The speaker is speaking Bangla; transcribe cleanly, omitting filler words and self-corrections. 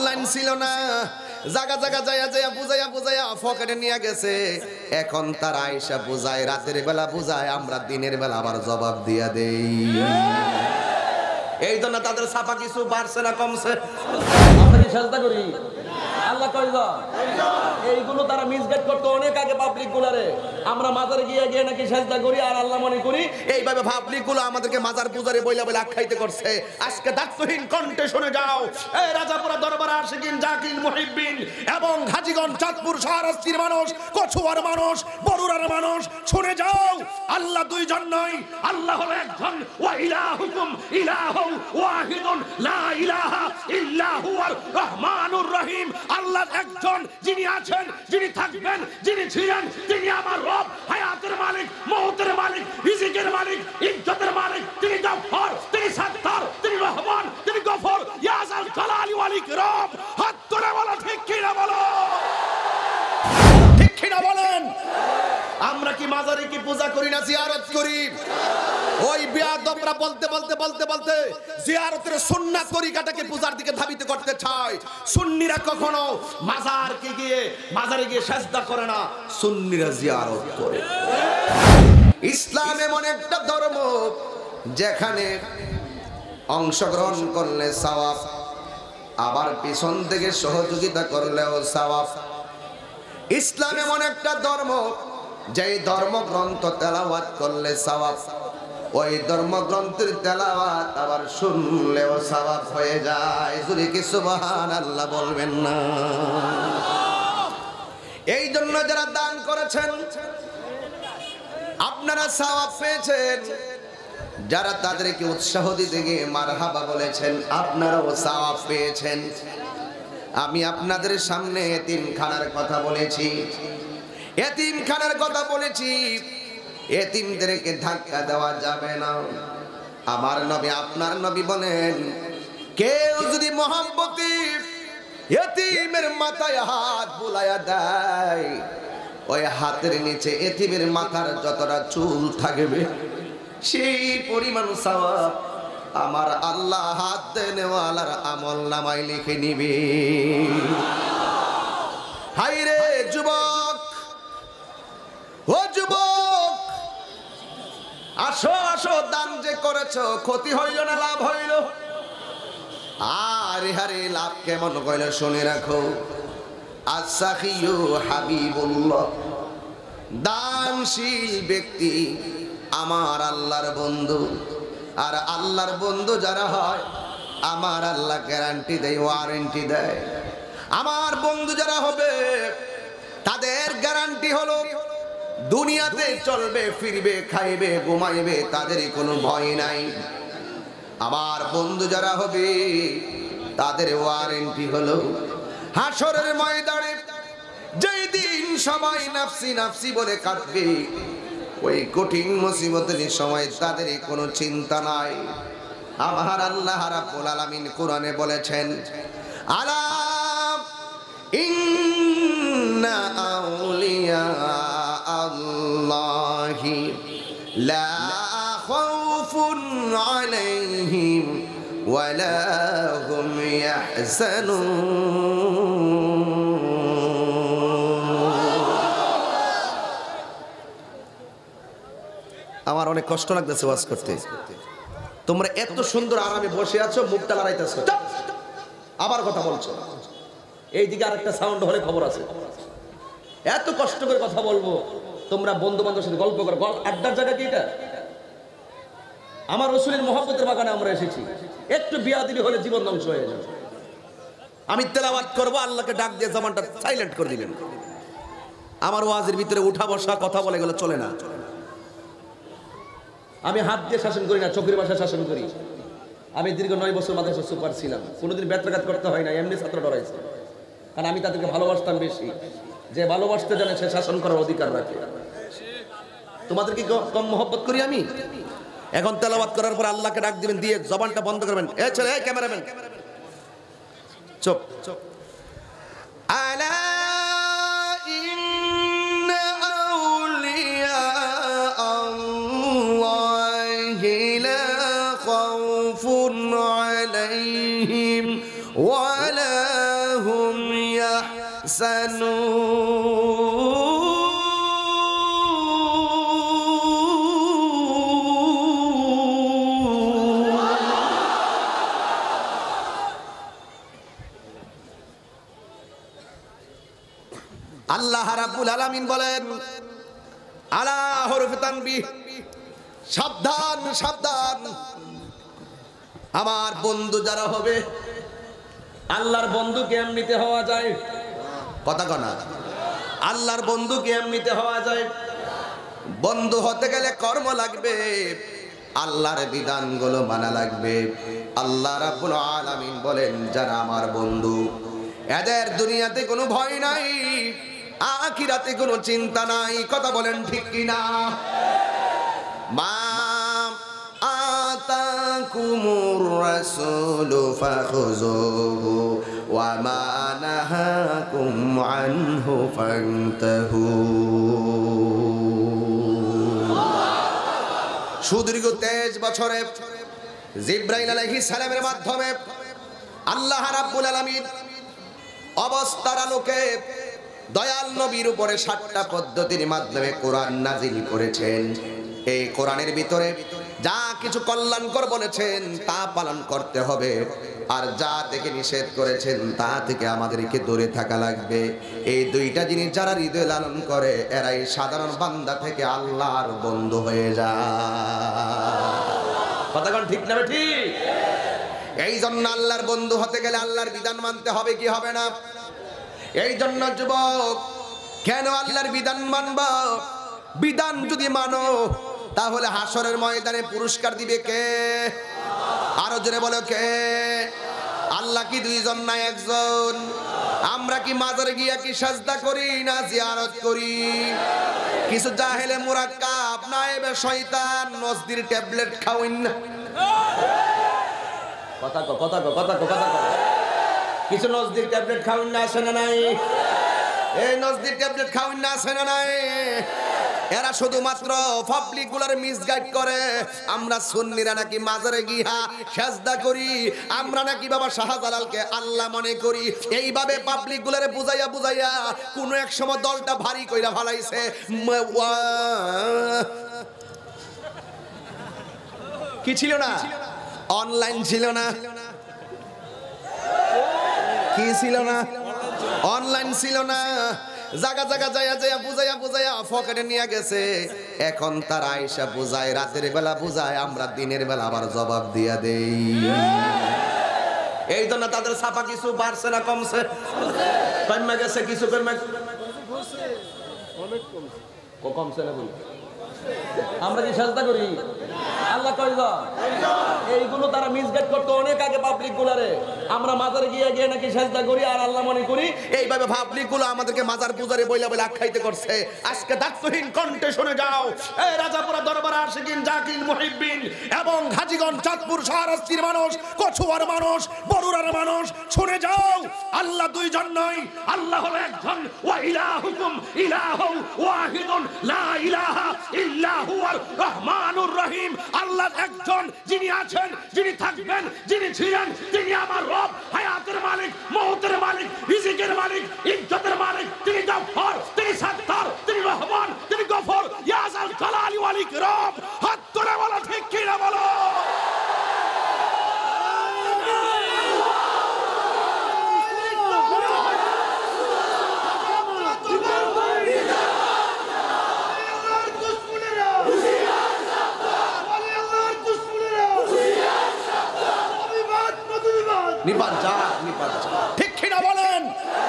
অনলাইন ছিল না, জায়গা জায়গা যাইয়া বুঝাইয়া পকেটে নিয়ে গেছে। এখন তারা আয়েশা বুঝায়, রাতের বেলা বুঝায়, আমরা দিনের বেলা আবার জবাব দিয়া দেই। এই জন্য তাদের ছাপা কিছু বাড়ছে না কমছে? আমরা কি সাজদা করি? আল্লাহ কয় না এইগুলো তারা মিসগাইড করতে অনেক আগে পাবলিক গুলারে। আমরা মাজারে গিয়ে নাকি সাজদা করি আর আল্লাহ মনে করি। এইভাবে পাবলিক গুলো আমাদেরকে মাজার পূজারে বইলা বলে আখ্যায়িত করছে। আজকে দায়িত্বহীন কণ্ঠে শুনে যাও, এই রাজাপুরা দরবার আশিকিন জাকির মুহিব্বিন এবং হাজীগঞ্জ চাঁদপুর শাহরাস্তির মানুষ, কচুয়ার মানুষ, বরুড়ার মানুষ, শুনে যাও, আল্লাহ দুইজন নয়, আল্লাহ হলো একজন। ওয়া ইলাহুকুম ইলাহু ওয়াহিদুন লা ইলাহা ইল্লা হুয়ার রহমানুর রহিম। আল্লাহ একজন, যিনি আছেন, যিনি থাকবেন, যিনি ছিলেন, তিনি আমার রব, হায়াতের মালিক, মওতের মালিক, রিজিকের মালিক, ইজ্জতের মালিক। তিনি গফফার, তিনি সাত্তার, তিনি রহমান, তিনি গফর। ইয়া যাল জালালি ওয়াল ইকরাম। হাত তুলে বলো ঠিক কি না বলো, ঠিক কি না বলেন? আমরা কি মাজারে কি পূজা করি না জিয়ারত করি? ওই বেয়াদবরা বলতে জিয়ারতের সুন্নাত তরিকাটাকে পূজার দিকে ধাবিত করতে চায়। সুন্নিরা কখনো মাজারে গিয়ে সিজদা করে না, সুন্নিরা জিয়ারত করে। ইসলাম এমন একটা ধর্ম যেখানে অংশগ্রহণ করলে সওয়াব, আবার পিছন থেকে সহযোগিতা করলেও সওয়াব। ইসলাম এমন একটা ধর্ম যেই ধর্মগ্রন্থ তেলাওয়াত করলে সওয়াব, ওই ধর্মগ্রন্থের তেলাওয়াত আবার শুনলেও সওয়াব হয়ে যায়। যদি কি সুবহানাল্লাহ বলবেন না? এই জন্য যারা দান করেছেন আপনারা সওয়াব পেয়েছেন, যারা তাদেরকে উৎসাহ দিতে গিয়ে মারহাবা বলেছেন আপনারাও সওয়াব পেয়েছেন। আমি আপনাদের সামনে এতিমখানার কথা বলেছি, এতিমখানার কথা বলেছি। এতিমদেরকে ধাক্কা দেওয়া যাবে না। আমার নবী, আপনার নবী বলেন, কেউ যদি মহব্বতে এতিমের মাথায় হাত বুলাইয়া দেয়, ওই হাতের নিচে এতিমের মাথার যতটা চুল থাকবে সেই পরিমাণ সওয়াব আমার আল্লাহ হাত দেনেওয়ালার আমল নামায় লিখে নিবে। হায়রে যুবক, ও যুবক, আসো আসো, দান যে করেছো ক্ষতি হইল না লাভ হইল? আরে হারে লাভ কেমন কইল শুনে রাখো। আসাখিয়ু হাবিবুল্লাহ, দানশীল ব্যক্তি আমার আল্লাহর বন্ধু। আর আল্লাহর বন্ধু যারা হয় আমার আল্লাহ গ্যারান্টি দেয়, ওয়ারেন্টি দেয়। আমার বন্ধু যারা হবে তাদের গ্যারান্টি হলো দুনিয়াতে চলবে ফিরবে, খাইবে ঘুমাইবে, তাদের কোনো ভয় নাই। আমার বন্ধু যারা হবে তাদের ওয়ারেন্টি হলো হাসরের ময়দানে যেই দিন সবাই নাফসি নাফসি বলে কাঁদবে, ওই কঠিন মুসিবতের সময় তাদের কোনো চিন্তা নাই। আমার আল্লাহ রাব্বুল আলামিন কোরআনে বলেছেন, আলা ইন্না আউলিয়া আল্লাহি লা খাউফুন আলাইহিম ওয়ালা হুম ইয়াহজানুন। আমার অনেক কষ্ট লাগতেছে ওয়াজ করতে। তোমরা এত সুন্দর আরামে বসে আছো, মুখটা লড়াইতেছো, আবার কথা বলছো। এইদিকে আরেকটা সাউন্ড হলে খবর আছে। এত কষ্ট করে কথা বলবো, তোমরা বন্ধু বান্ধবের সাথে গল্প করো, আড্ডার জায়গা কি এটা? আমার রাসূলের মহব্বতের বাগানে আমরা এসেছি, একটু বিয়াদবি হলে জীবন ধ্বংস হয়ে যাবে। আমি তেলাওয়াত করব, আল্লাহকে ডাক দিয়ে জবানটা সাইলেন্ট করে দিবেন। আমার ওয়াজের ভিতরে উঠা বসা কথা বলে গেলে চলে না। আমি হাত দিয়ে শাসন করি না, চোখের ভাষায় শাসন করি। আমি দীর্ঘ 9 বছর মাদ্রাসা সুপার ছিলাম, কোনোদিন ব্যত্রাঘাত করতে হয় না, এমনি ছাত্র ডরাইছে। কারণ আমি তাদেরকে ভালোবাসতাম বেশি। যে ভালোবাসতে জানে সে শাসন করার অধিকার রাখে। তোমাদের কি কম মহব্বত করি আমি? এখন তেলাওয়াত করার পর আল্লাহকে ডাক দিবেন, দিয়ে জবানটা বন্ধ করবেন। এ ছেলে, এই ক্যামেরাম্যান চুপ। আলা ইন্না আউলিয়া আল্লাহি লা খাউফুন আলাইহিম ওয়ালা হুম ইয়াহসানুন। আল্লাহ রাব্বুল আলামিন বলেন, আলা হরফ তানবিহ, সাবধান সাবধান। আমার বন্ধু যারা হবে, আল্লাহর বন্ধুকে এমনিতে হওয়া যায়, কথা কনা, আল্লাহর বন্ধুকে এমনিতে হওয়া যায়। বন্ধু হতে গেলে কর্ম লাগবে, আল্লাহর বিধানগুলো মানা লাগবে। আল্লাহ রাব্বুল আলামিন বলেন, যারা আমার বন্ধু, এদের দুনিয়াতে কোনো ভয় নাই, আখিরাতে কোনো চিন্তা নাই। কথা বলেন ঠিক কিনা? মা আতাকুমুর রাসূলু ফাখুযুহু ওয়া মা নাহাকুম আনহু ফান্তাহু। সুদীর্ঘ 23 বছরে জিবরাইল আলাইহিস সালামের মাধ্যমে আল্লাহ রাব্বুল আলামিন অবস্থার আলোকে দয়াল নবীর উপরে 7টা পদ্ধতির মাধ্যমে কোরআন নাজিল করেছেন। এই কোরআনের ভিতরে যা কিছু কল্যাণকর বলেছেন তা পালন করতে হবে, আর যা থেকে নিষেধ করেছেন তা থেকে আমাদেরকে দূরে থাকা লাগবে। এই দুইটা জিনিস যারা হৃদয়ে লালন করে, এরাই সাধারণ বান্দা থেকে আল্লাহর বন্ধু হয়ে যায়। কথা কোন ঠিক না ঠিক? এই জন্য আল্লাহর বন্ধু হতে গেলে আল্লাহর বিধান মানতে হবে, কি হবে না? এই জন্য যুবক, কেন আল্লাহর বিধান মানবা? বিধান যদি মানো তাহলে হাসরের ময়দানে পুরস্কার দিবে কে? আরো জোরে বলো কে? আল্লাহ কি দুইজন না একজন? আমরা কি মাজারে গিয়া কি সাজদা করি না জিয়ারত করি? কিছু জাহেলে মুরাক্কাব নায়েবে শয়তান নজদির ট্যাবলেট খাওয়েন না। কথা কো কথা কো কথা কো কথা কো। কিছু নজদির ট্যাবলেট খাওয়েন না, আসে না নাই? এই নজদির ট্যাবলেট খাওয়েন না, আসে না নাই? এরা শুধুমাত্র পাবলিক গুলার মিসগাইড করে। আমরা সুন্নিরা নাকি মাজারে গিয়া সাজদা করি, আমরা নাকি বাবা শাহজালালকে আল্লাহ মনে করি। এইভাবে পাবলিক গুলারে বুঝাইয়া বুঝাইয়া কোন এক সময় দলটা ভারী কইরা ফলাইছে। কি ছিল না? অনলাইন ছিল না? কি ছিল না? অনলাইন ছিল না? জায়গা জায়গা যাইয়া যাইয়া বুঝাইয়া বুঝাইয়া পকেটে নিয়ে গেছে। এখন তারা আইসা বুঝায়, রাতের বেলা বুঝায়, আমরা দিনের বেলা আবার জবাব দিয়া দেই। এই জন্য তাদের ছাপা কিছু বাড়ছে না কমছে? কমে গেছে কিছু, কমে কমছে না বলি। আমরা কি সাজদা করি? আল্লাহ কয়জন? এইগুলো তারা মিসগাইড করতো অনেক আগে পাবলিক গুলারে। আমরা মাজারে গিয়ে গিয়ে নাকি সাজদা করি আর আল্লাহ মনে করি। এইভাবে পাবলিক গুলো আমাদেরকে মাজার পূজারে বইলা বলে আখ্যায়িত করছে। আজকে দায়িত্বহীন কণ্ঠে শুনে যাও, এই রাজাপুরা দরবার আশিকিন জাকির মুহিব্বিন এবং হাজীগঞ্জ চাঁদপুর শাহরাস্তির মানুষ, কচুয়ার মানুষ, বরুড়ার মানুষ, শুনে যাও, আল্লাহ দুইজন নয়, আল্লাহ হলো একজন। ওয়া ইলাহুকুম ইলাহুন ওয়াহিদুন লা ইলাহা ইল্লা হুয়ার রহমানুর রহিম। আল্লাহ একজন, যিনি আছেন, যিনি থাকবেন, যিনি ছিলেন, তিনি আমার রব, হায়াতের মালিক, মওতের মালিক, রিজিকের মালিক, ইজ্জতের মালিক। তিনি গফফার, তিনি সাত্তার, তিনি রহমান, তিনি গফর। ইয়া যাল জালালি ওয়াল ইকরাম। হাত তুলে বলো ঠিক কি না বলো? নিপাত যা, নিপাত যা, ঠিক কিনা বলো?